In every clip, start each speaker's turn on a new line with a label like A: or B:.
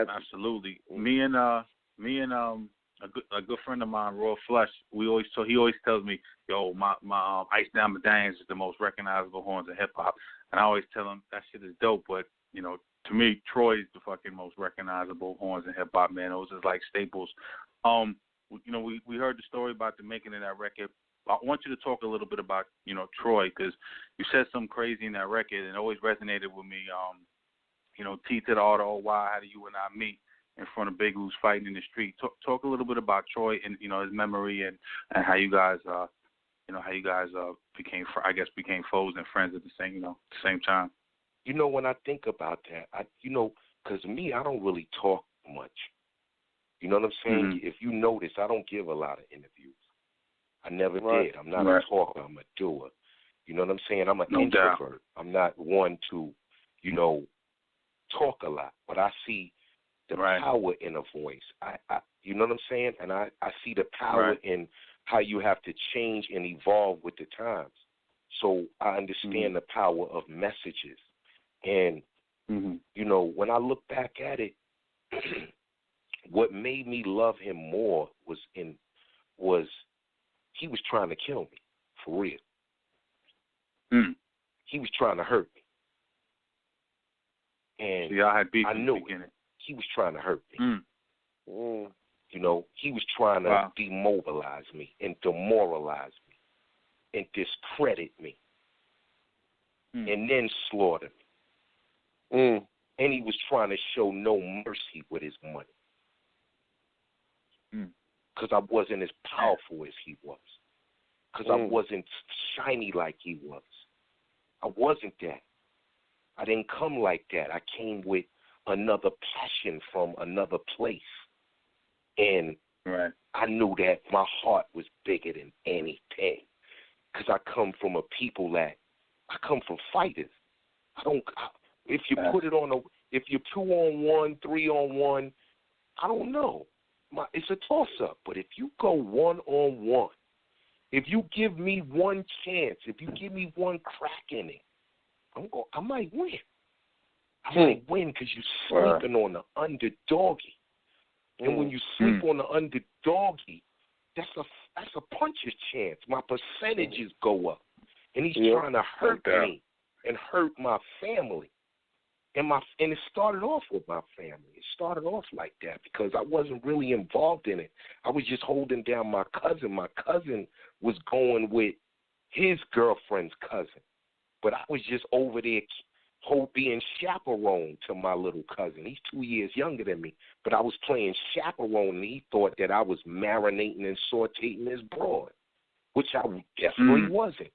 A: Absolutely. Me and a good friend of mine, Raw Flesh, he always tells me, yo, my Ice Down Medallions is the most recognizable horns in hip hop, and I always tell him that shit is dope, but to me, Troy is the fucking most recognizable horns in hip hop, man. Those is like staples. We heard the story about the making of that record. I want you to talk a little bit about Troy, because you said something crazy in that record, and it always resonated with me. T to the R to O-Y, how do you and I meet in front of Big Who's fighting in the street. Talk a little bit about Troy and his memory and how you guys became foes and friends at the same time.
B: When I think about that, because me, I don't really talk much. You know what I'm saying?
A: Mm-hmm.
B: If you notice, I don't give a lot of interviews. I never did. I'm not a talker. I'm a doer. You know what I'm saying? I'm an introvert.
A: Doubt.
B: I'm not one to, talk a lot. But I see the power in a voice. I you know what I'm saying? And I see the power in how you have to change and evolve with the times. So I understand the power of messages. And, when I look back at it, what made me love him more was he was trying to kill me, for real. He was trying to hurt me. And
A: so y'all had beef
B: I knew
A: it.
B: He was trying to hurt me. He was trying to demobilize me and demoralize me and discredit me and then slaughter me. And he was trying to show no mercy with his money because I wasn't as powerful as he was, because I wasn't shiny like he was. I wasn't that. I didn't come like that. I came with another passion from another place. And I knew that my heart was bigger than anything, because I come from I come from fighters. If you put it if you're 2-on-1, 3-on-1, I don't know. It's a toss-up. But if you go 1-on-1, if you give me one chance, if you give me one crack in it, I might win. I might win because you're sleeping on the underdoggy. And when you sleep on the underdoggy, that's a puncher's chance. My percentages go up. And he's trying to hurt me and hurt my family. And it started off with my family. It started off like that because I wasn't really involved in it. I was just holding down my cousin. My cousin was going with his girlfriend's cousin. But I was just over there being chaperone to my little cousin. He's 2 years younger than me. But I was playing chaperone, and he thought that I was marinating and sauteing his broad, which I definitely wasn't.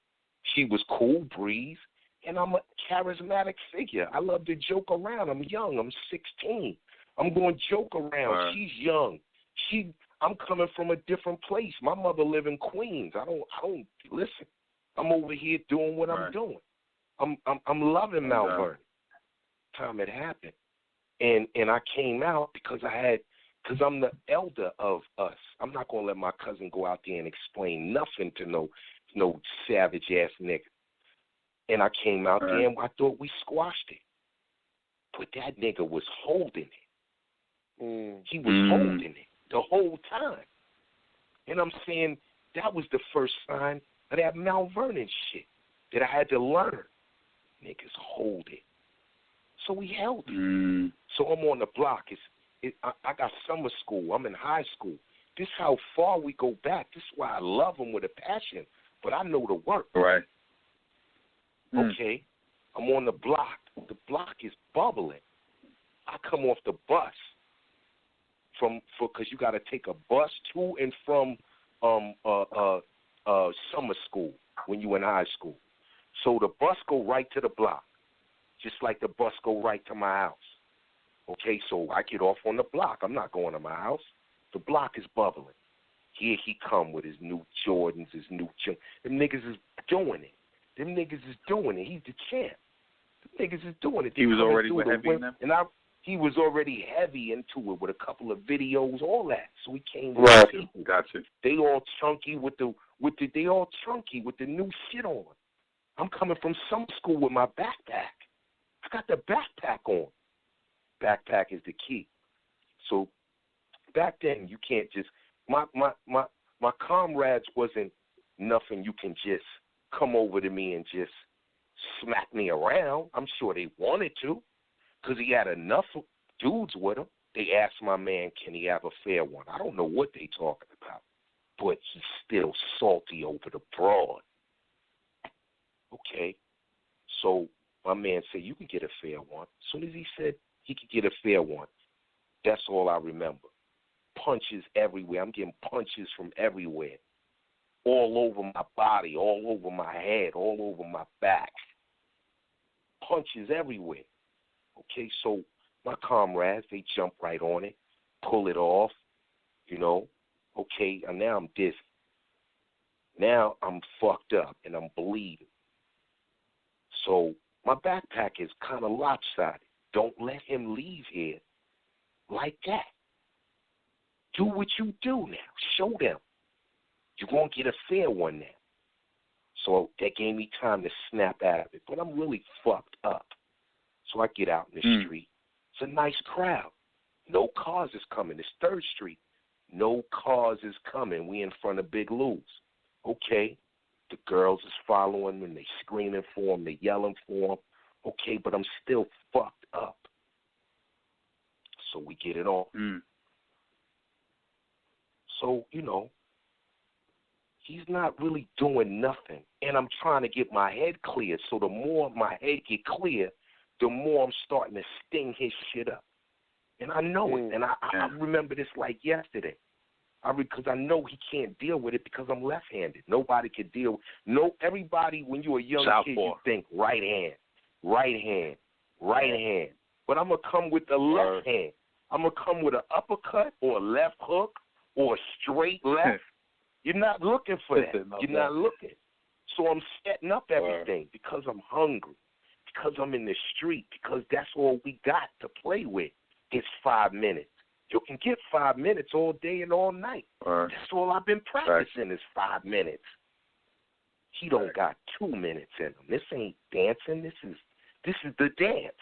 B: She was cool breeze. And I'm a charismatic figure. I love to joke around. I'm young. I'm 16. I'm going to joke around. She's young. I'm coming from a different place. My mother lived in Queens. I don't listen. I'm over here doing what I'm doing. I'm loving Mount Vernon. Time it happened, and I came out because I'm the elder of us. I'm not gonna let my cousin go out there and explain nothing to no savage ass nigga. And I came out there and I thought we squashed it. But that nigga was holding it. He was holding it the whole time. And I'm saying that was the first sign of that Mount Vernon shit that I had to learn. Niggas hold it. So we held it. So I'm on the block. I got summer school. I'm in high school. This is how far we go back. This is why I love him with a passion. But I know the work.
A: Right.
B: Okay, I'm on the block. The block is bubbling. I come off the bus because you got to take a bus to and from summer school when you in high school. So the bus go right to the block, just like the bus go right to my house. Okay, so I get off on the block. I'm not going to my house. The block is bubbling. Here he come with his new Jordans, his new chunk. Them niggas is doing it. Them niggas is doing it. He's the champ. Them niggas is doing it.
A: He was already heavy in them?
B: And he was already heavy into it with a couple of videos, all that. So he came with people.
A: Gotcha.
B: They all chunky with the new shit on. I'm coming from summer school with my backpack. I got the backpack on. Backpack is the key. So back then, you can't just my comrades wasn't nothing you can just come over to me and just smack me around. I'm sure they wanted to, because he had enough dudes with him. They asked my man, can he have a fair one? I don't know what they talking about, but he's still salty over the broad. Okay, so my man said, you can get a fair one. As soon as he said he could get a fair one, that's all I remember. Punches everywhere. I'm getting punches from everywhere. All over my body, all over my head, all over my back. Punches everywhere. Okay, so my comrades, they jump right on it, pull it off, you know. Okay, and now I'm dizzy. Now I'm fucked up and I'm bleeding. So my backpack is kind of lopsided. Don't let him leave here like that. Do what you do now. Show them. You're going to get a fair one now. So that gave me time to snap out of it. But I'm really fucked up. So I get out in the street. It's a nice crowd. No cars is coming. It's 3rd Street. No cars is coming. We in front of Big Lou's. Okay. The girls is following them. They screaming for him. They yelling for him. Okay, but I'm still fucked up. So we get it on. So, you know, he's not really doing nothing. And I'm trying to get my head clear. So the more my head get clear, the more I'm starting to sting his shit up. And I know it. And I remember this like yesterday. Because I know he can't deal with it because I'm left-handed. Nobody can deal. Everybody, when you're a young kid, you think right hand, right hand, right hand. But I'm going to come with the left hand. I'm going to come with an uppercut or a left hook or a straight left. You're not looking for that. You're not looking. So I'm setting up everything because I'm hungry, because I'm in the street, because that's all we got to play with. It's 5 minutes. You can get 5 minutes all day and all night. That's all I've been practicing is 5 minutes. He don't got 2 minutes in him. This ain't dancing. This is the dance.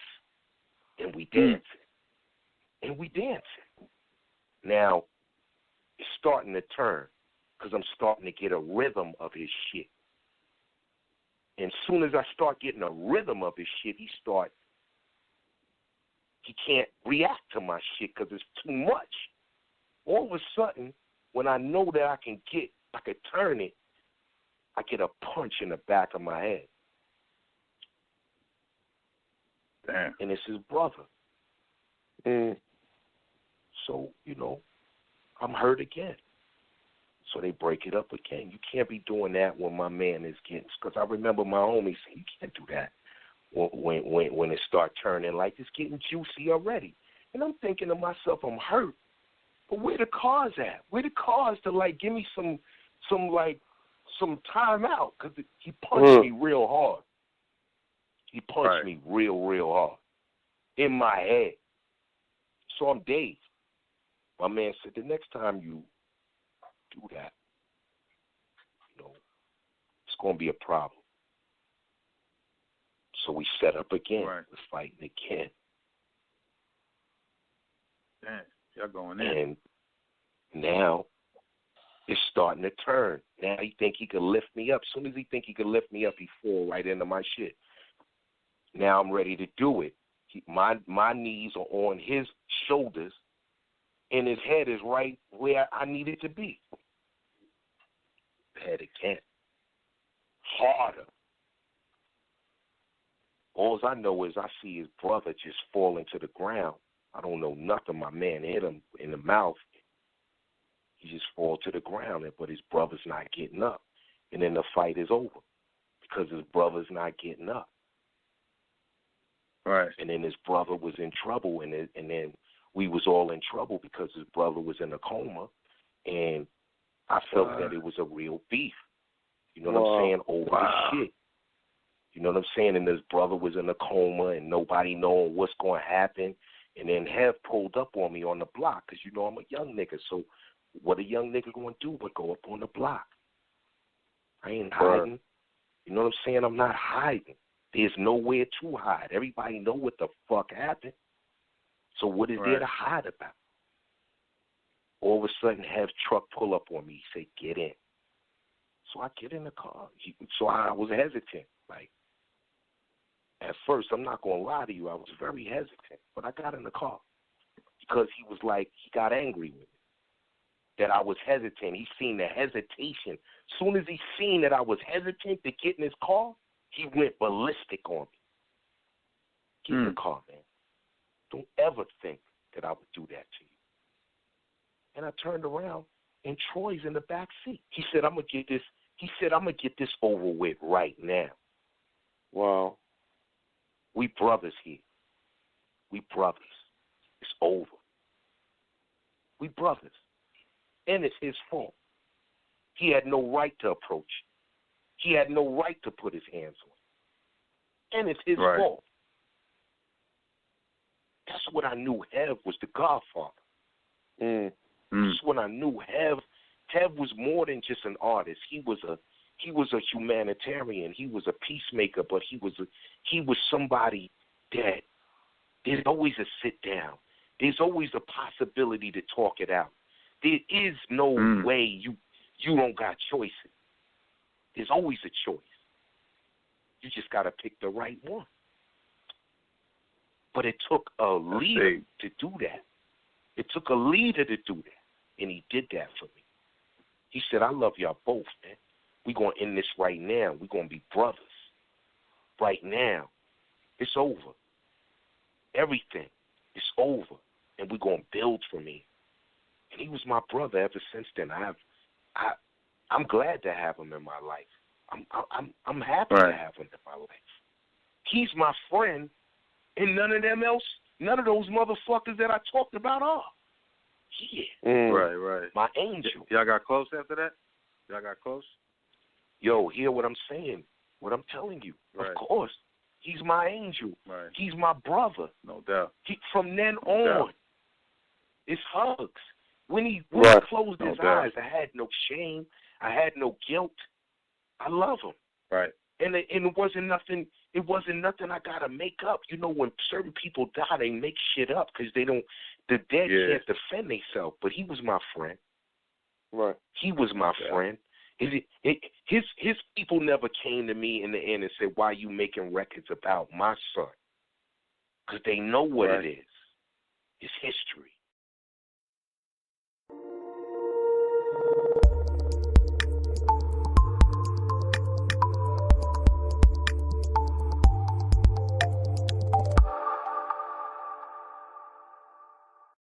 B: And we dancing. And we dancing. Now, it's starting to turn because I'm starting to get a rhythm of his shit. And as soon as I start getting a rhythm of his shit, he can't react to my shit because it's too much. All of a sudden, when I know that I can turn it, I get a punch in the back of my head.
A: Damn.
B: And it's his brother. So, you know, I'm hurt again. So they break it up again. You can't be doing that when my man is getting, because I remember my homie saying, you can't do that when it start turning like it's getting juicy already. And I'm thinking to myself, I'm hurt. But where the cars at? Where the cars to like give me some time out? Because he punched me real hard. He punched me real hard in my head. So I'm dazed. My man said, the next time you do that, you know, it's going to be a problem. So we set up again. We're fighting again.
A: Damn, y'all going in.
B: And now it's starting to turn. Now he think he could lift me up. As soon as he think he could lift me up, he fall right into my shit. Now I'm ready to do it. My knees are on his shoulders, and his head is right where I need it to be. Head again. Harder. All I know is I see his brother just falling to the ground. I don't know nothing. My man hit him in the mouth. He just fall to the ground, but his brother's not getting up. And then the fight is over because his brother's not getting up.
A: Right.
B: And then his brother was in trouble, and then we was all in trouble because his brother was in a coma, and I felt that it was a real beef. You know what I'm saying? Over the shit. You know what I'm saying? And his brother was in a coma, and nobody knowing what's going to happen. And then Hev pulled up on me on the block because, you know, I'm a young nigga. So what a young nigga going to do but go up on the block? I ain't hiding. You know what I'm saying? I'm not hiding. There's nowhere to hide. Everybody know what the fuck happened. So what is there to hide about? All of a sudden, have truck pull up on me. He said, get in. So I get in the car. So I was hesitant. Like, at first, I'm not going to lie to you, I was very hesitant. But I got in the car because he was like, he got angry with me that I was hesitant. He seen the hesitation. As soon as he seen that I was hesitant to get in his car, he went ballistic on me. Get in the car, man. Don't ever think that I would do that to you. And I turned around, and Troy's in the back seat. He said, I'm going to get this. He said, I'm going to get this over with right now.
C: Wow.
B: We brothers here. We brothers. It's over. We brothers. And it's his fault. He had no right to approach. He had no right to put his hands on. And it's his fault. That's what I knew Hev was, the Godfather. That's when I knew Hev was more than just an artist. He was a humanitarian. He was a peacemaker, but he was somebody that there's always a sit down. There's always a possibility to talk it out. There is no way you don't got choices. There's always a choice. You just got to pick the right one. But it took a leader to do that. It took a leader to do that, and he did that for me. He said, I love y'all both, man. We're going to end this right now. We're going to be brothers. Right now, it's over. Everything is over, and we're going to build from here. And he was my brother ever since then. I'm glad to have him in my life. I'm happy to have him in my life. He's my friend, and none of those motherfuckers that I talked about are. Yeah.
A: Right.
B: My angel.
A: Y'all got close after that? Y'all got close?
B: Yo, hear what I'm saying, what I'm telling you.
A: Right.
B: Of course. He's my angel.
A: Right.
B: He's my brother.
A: No doubt.
B: From then on, it's hugs. When he closed his eyes, I had no shame. I had no guilt. I love him.
A: Right.
B: And it wasn't nothing. It wasn't nothing I gotta make up. You know, when certain people die, they make shit up because they don't. The dead can't defend themselves. But he was my friend.
C: Right.
B: He was my friend. His people never came to me in the end and said, "Why are you making records about my son?" Because they know what it is. It's history.